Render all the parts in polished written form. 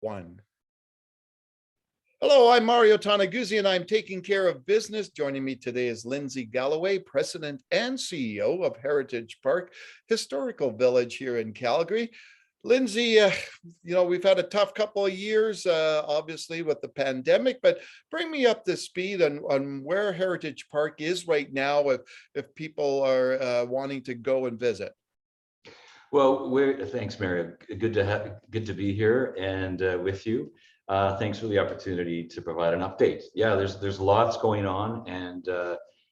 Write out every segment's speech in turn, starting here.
1. Hello, I'm Mario Toneguzzi, and I'm taking care of business. Joining me today is Lindsey Galloway, President and CEO of Heritage Park Historical Village here in Calgary. Lindsey, we've had a tough couple of years, obviously, with the pandemic, but bring me up to speed on where Heritage Park is right now if people are wanting to go and visit. Well, thanks, Mario. Good to be here and with you. Thanks for the opportunity to provide an update. Yeah, there's lots going on, and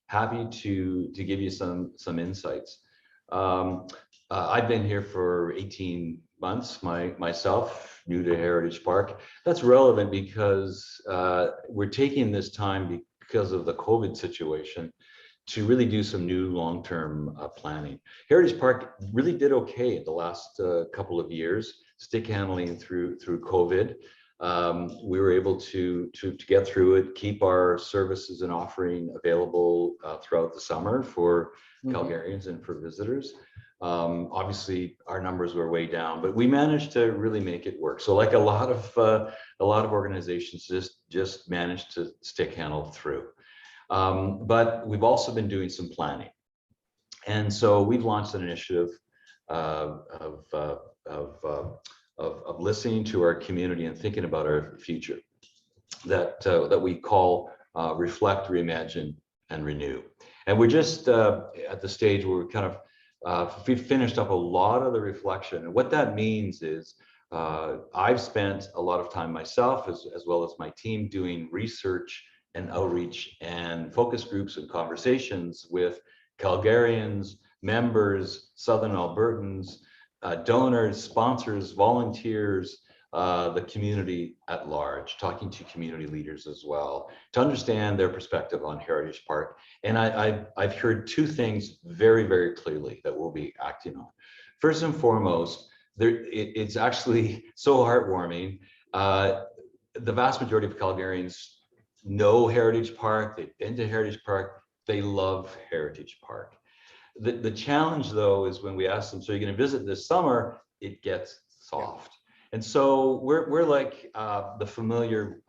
happy to give you some insights. I've been here for 18 months myself, new to Heritage Park. That's relevant because we're taking this time because of the COVID situation to really do some new long-term planning. Heritage Park really did okay the last couple of years, stick handling through COVID. We were able to get through it, keep our services and offering available throughout the summer for Calgarians and for visitors. Obviously, our numbers were way down, but we managed to really make it work. So, like a lot of organizations, just managed to stick handle through. But we've also been doing some planning, and so we've launched an initiative of listening to our community and thinking about our future that we call Reflect, Reimagine, and Renew. And we're just at the stage where we're kind of we've finished up a lot of the reflection. And what that means is I've spent a lot of time myself as well as my team doing research and outreach and focus groups and conversations with Calgarians, members, Southern Albertans, donors, sponsors, volunteers, the community at large, talking to community leaders as well to understand their perspective on Heritage Park. And I've heard two things very, very clearly that we'll be acting on. First and foremost, it's actually so heartwarming. The vast majority of Calgarians know Heritage Park, they've been to Heritage Park, they love Heritage Park. The challenge, though, is when we ask them, so you're going to visit this summer, it gets soft. And so we're like the familiar,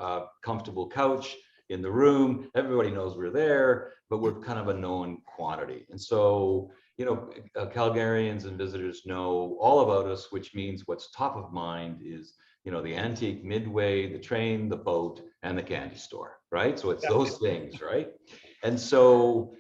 comfortable couch in the room. Everybody knows we're there, but we're kind of a known quantity. And so, Calgarians and visitors know all about us, which means what's top of mind is, the antique Midway, the train, the boat, and the candy store, right? So it's those things, right? And so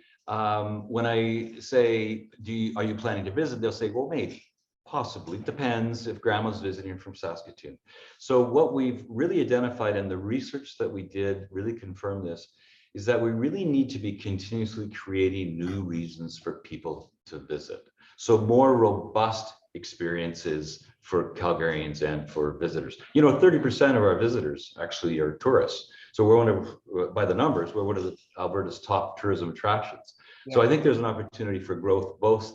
when I say, are you planning to visit? They'll say, well, maybe, possibly, depends if grandma's visiting from Saskatoon. So what we've really identified, and the research that we did really confirmed this, is that we really need to be continuously creating new reasons for people to visit. So more robust experiences for Calgarians and for visitors. 30% of our visitors actually are tourists. So we're one of, by the numbers, we're one of Alberta's top tourism attractions. Yeah. So I think there's an opportunity for growth, both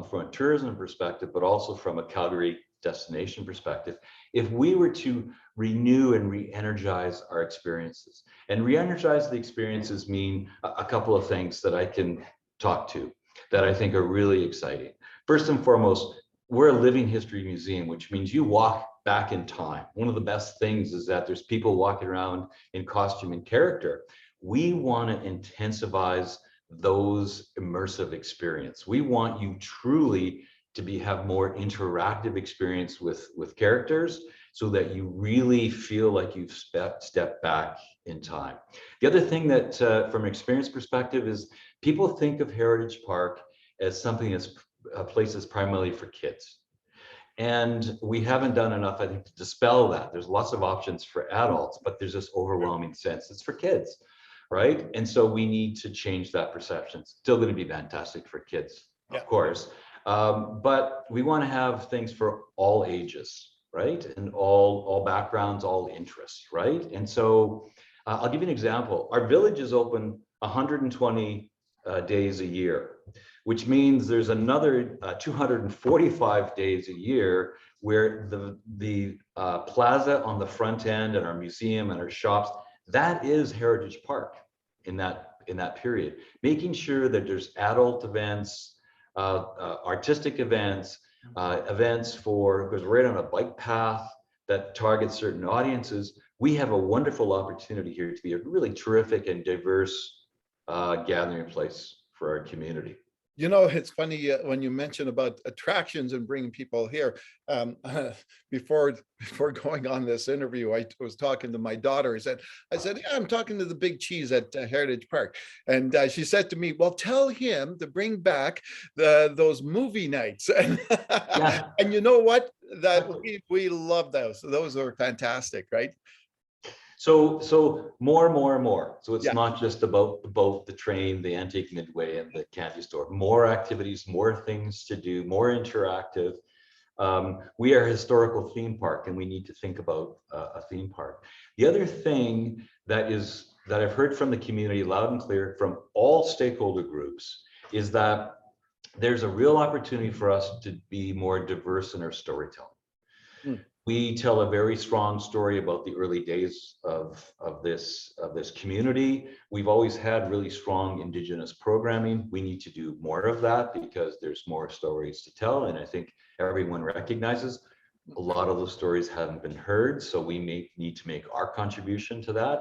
from a tourism perspective, but also from a Calgary destination perspective. If we were to renew and re-energize our experiences, and re-energize the experiences mean a couple of things that I can talk to that I think are really exciting. First and foremost, we're a living history museum, which means you walk back in time. One of the best things is that there's people walking around in costume and character. We want to intensify those immersive experience. We want you truly to have more interactive experience with characters, so that you really feel like you've stepped back in time. The other thing that from an experience perspective is people think of Heritage Park as something that's places primarily for kids. And we haven't done enough, I think, to dispel that. There's lots of options for adults, but there's this overwhelming sense it's for kids, right? And so we need to change that perception. It's still going to be fantastic for kids, of course, but we want to have things for all ages, right? And all backgrounds, all interests, right? And so I'll give you an example. Our village is open 120 days a year, which means there's another 245 days a year where the plaza on the front end and our museum and our shops, that is Heritage Park in that period. Making sure that there's adult events, artistic events, events for, because we're right on a bike path that target certain audiences, we have a wonderful opportunity here to be a really terrific and diverse gathering place for our community. You know, it's funny when you mention about attractions and bringing people here. Um, before going on this interview, I was talking to my daughter. I said, yeah, I'm talking to the Big Cheese at Heritage Park, and she said to me, "Well, tell him to bring back those movie nights." Yeah. And you know what? That we love those. Those are fantastic, right? So more. So it's Yeah. not just about the boat, the train, the antique midway, and the candy store. More activities, more things to do, more interactive. We are a historical theme park, and we need to think about a theme park. The other thing that I've heard from the community loud and clear from all stakeholder groups is that there's a real opportunity for us to be more diverse in our storytelling. Mm. We tell a very strong story about the early days of this community. We've always had really strong Indigenous programming. We need to do more of that because there's more stories to tell. And I think everyone recognizes a lot of those stories haven't been heard. So we may need to make our contribution to that.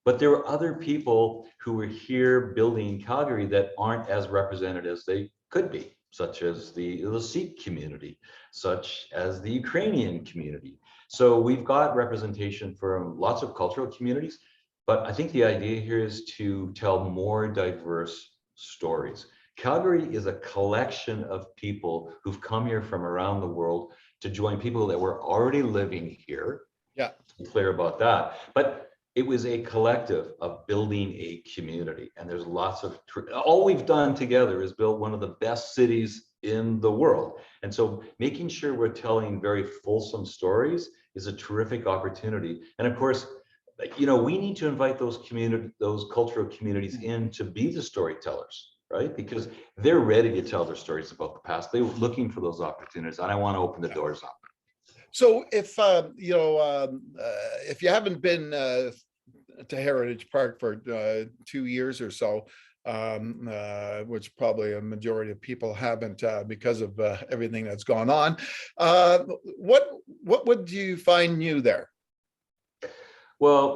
But there are other people who are here building Calgary that aren't as represented as they could be, such as the Sikh community, such as the Ukrainian community. So we've got representation from lots of cultural communities, but I think the idea here is to tell more diverse stories. Calgary is a collection of people who've come here from around the world to join people that were already living here. Yeah. To be clear about that. But it was a collective of building a community, and there's lots of all we've done together is build one of the best cities in the world. And so making sure we're telling very fulsome stories is a terrific opportunity. And of course, you know, we need to invite those cultural communities in to be the storytellers, right? Because they're ready to tell their stories about the past. They were looking for those opportunities, and I want to open the doors up. So if if you haven't been to Heritage Park for 2 years or so, which probably a majority of people haven't because of everything that's gone on, what would you find new there? Well,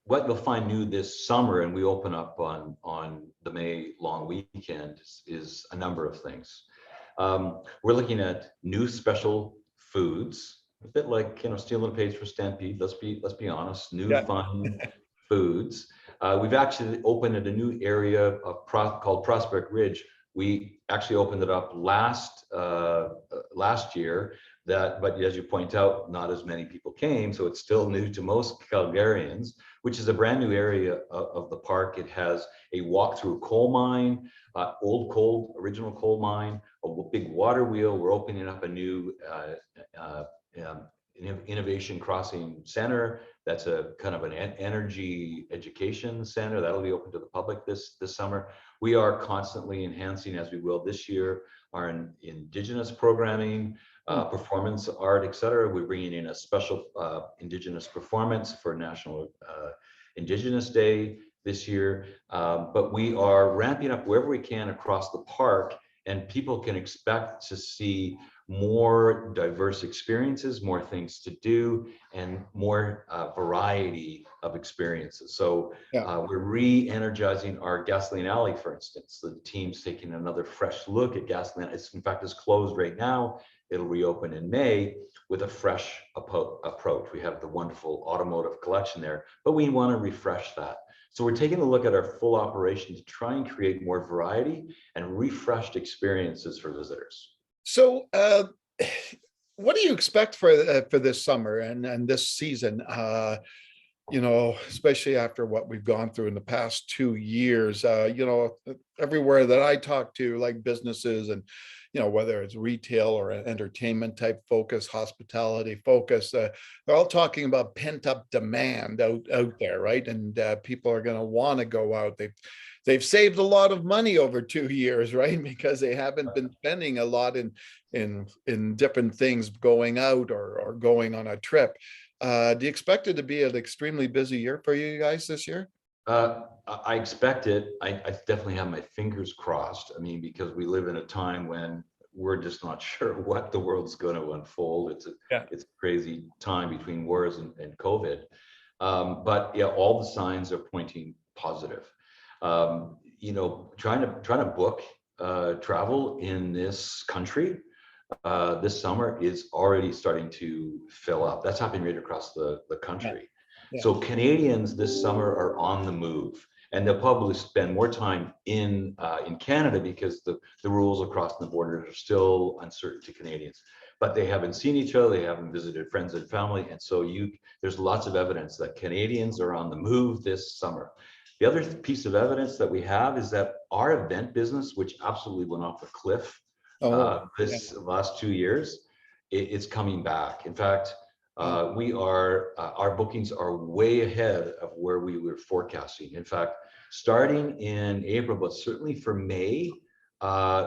what you'll find new this summer, and we open up on the May long weekend, is a number of things. We're looking at new special foods, a bit like, you know, stealing a page for Stampede. Let's be honest. New fun foods. We've actually opened at a new area called Prospect Ridge. We actually opened it up last year. But as you point out, not as many people came, so it's still new to most Calgarians, which is a brand new area of the park. It has a walk through coal mine, original coal mine, a big water wheel. We're opening up a new innovation crossing center. That's a kind of an energy education center that'll be open to the public this summer. We are constantly enhancing, as we will this year, our Indigenous programming, performance art, etc. We're bringing in a special Indigenous performance for National Indigenous Day this year. But we are ramping up wherever we can across the park, and people can expect to see more diverse experiences, more things to do, and more variety of experiences. So we're re-energizing our Gasoline Alley, for instance. The team's taking another fresh look at Gasoline. In fact, it's closed right now. It'll reopen in May with a fresh approach. We have the wonderful automotive collection there, but we want to refresh that. So we're taking a look at our full operation to try and create more variety and refreshed experiences for visitors. So what do you expect for this summer and this season? You know, especially after what we've gone through in the past 2 years, you know, everywhere that I talk to, like businesses and, you know, whether it's retail or entertainment type focus, hospitality focus, they're all talking about pent up demand out there, right? And people are going to want to go out. They've saved a lot of money over 2 years, right? Because they haven't been spending a lot in different things, going out or going on a trip. Do you expect it to be an extremely busy year for you guys this year? I expect it. I definitely have my fingers crossed. I mean, because we live in a time when we're just not sure what the world's going to unfold. It's a crazy time between wars and COVID. But yeah, all the signs are pointing positive. Trying to book travel in this country this summer is already starting to fill up. That's happening right across the country. Yeah. So Canadians this summer are on the move, and they'll probably spend more time in Canada because the rules across the border are still uncertain to Canadians. But they haven't seen each other, they haven't visited friends and family, and so there's lots of evidence that Canadians are on the move this summer. The other piece of evidence that we have is that our event business, which absolutely went off a cliff this last 2 years, it's coming back. In fact, our bookings are way ahead of where we were forecasting. In fact, starting in April, but certainly for May,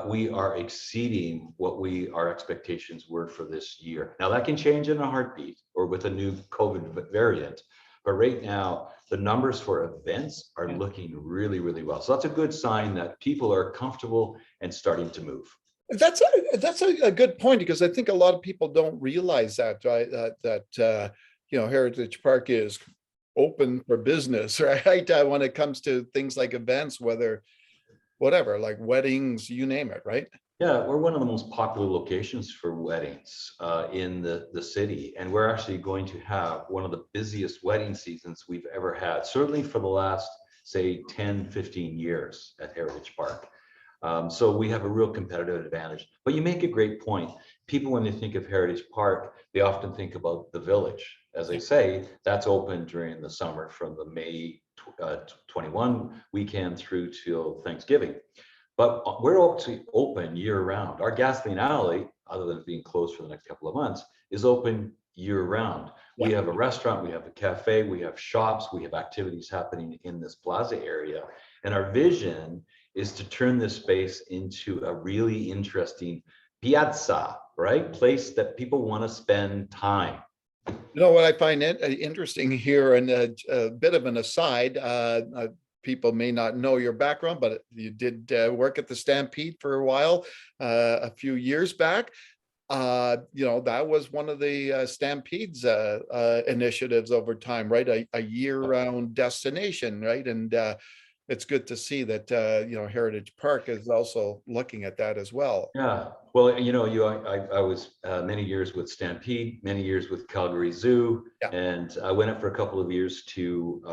we are exceeding what our expectations were for this year. Now that can change in a heartbeat or with a new COVID variant, but right now the numbers for events are looking really, really well. So that's a good sign that people are comfortable and starting to move. That's a good point, because I think a lot of people don't realize that, right? That Heritage Park is open for business, right? When it comes to things like events, whatever, like weddings, you name it, right? Yeah, we're one of the most popular locations for weddings in the city, and we're actually going to have one of the busiest wedding seasons we've ever had, certainly for the last, say, 10, 15 years at Heritage Park. So we have a real competitive advantage. But you make a great point. People, when they think of Heritage Park, they often think about the village. As I say, that's open during the summer from the May 21 weekend through till Thanksgiving. But we're actually open year round. Our Gasoline Alley, other than being closed for the next couple of months, is open year round. We have a restaurant, we have a cafe, we have shops, we have activities happening in this plaza area. And our vision is to turn this space into a really interesting piazza, right? Place that people want to spend time. You know what I find interesting here, and a bit of an aside, people may not know your background, but you did work at the Stampede for a while, a few years back. That was one of the Stampede's initiatives over time, right? A year-round destination, right? And it's good to see that Heritage Park is also looking at that as well. Yeah, well, I was many years with Stampede, many years with Calgary Zoo, and I went up for a couple of years to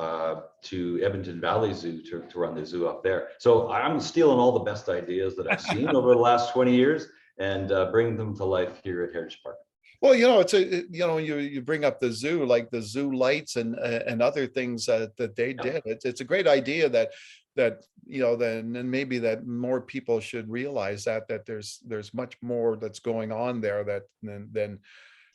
Edmonton Valley Zoo to run the zoo up there. So I'm stealing all the best ideas that I've seen over the last 20 years and bring them to life here at Heritage Park. Well, you bring up the zoo, like the zoo lights and other things that they did. It's a great idea that then maybe that more people should realize that there's much more that's going on there than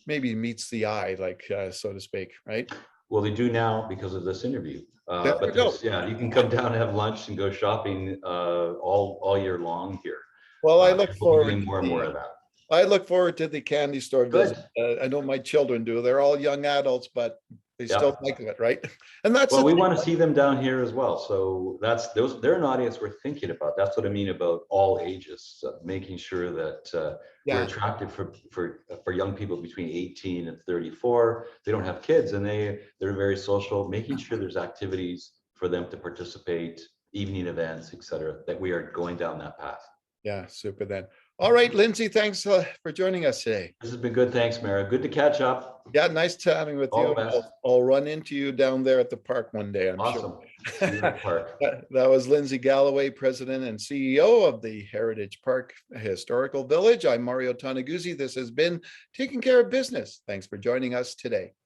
maybe meets the eye, like so to speak, right? Well, they do now because of this interview. But you can come down and have lunch and go shopping all year long here. Well, I look forward to more and more of that. I look forward to the candy store visit. I know my children do. They're all young adults, but they still like it, right? And that's we want to see them down here as well. So they're an audience we're thinking about. That's what I mean about all ages, making sure that we're attractive for young people between 18 and 34. They don't have kids and they're very social, making sure there's activities for them to participate, evening events, etc., that we are going down that path. Yeah, super then. All right, Lindsey, thanks for joining us today. This has been good. Thanks, Mara. Good to catch up. Yeah, nice chatting with you. I'll run into you down there at the park one day, I'm sure. See you at the park. That was Lindsey Galloway, President and CEO of the Heritage Park Historical Village. I'm Mario Toneguzzi. This has been Taking Care of Business. Thanks for joining us today.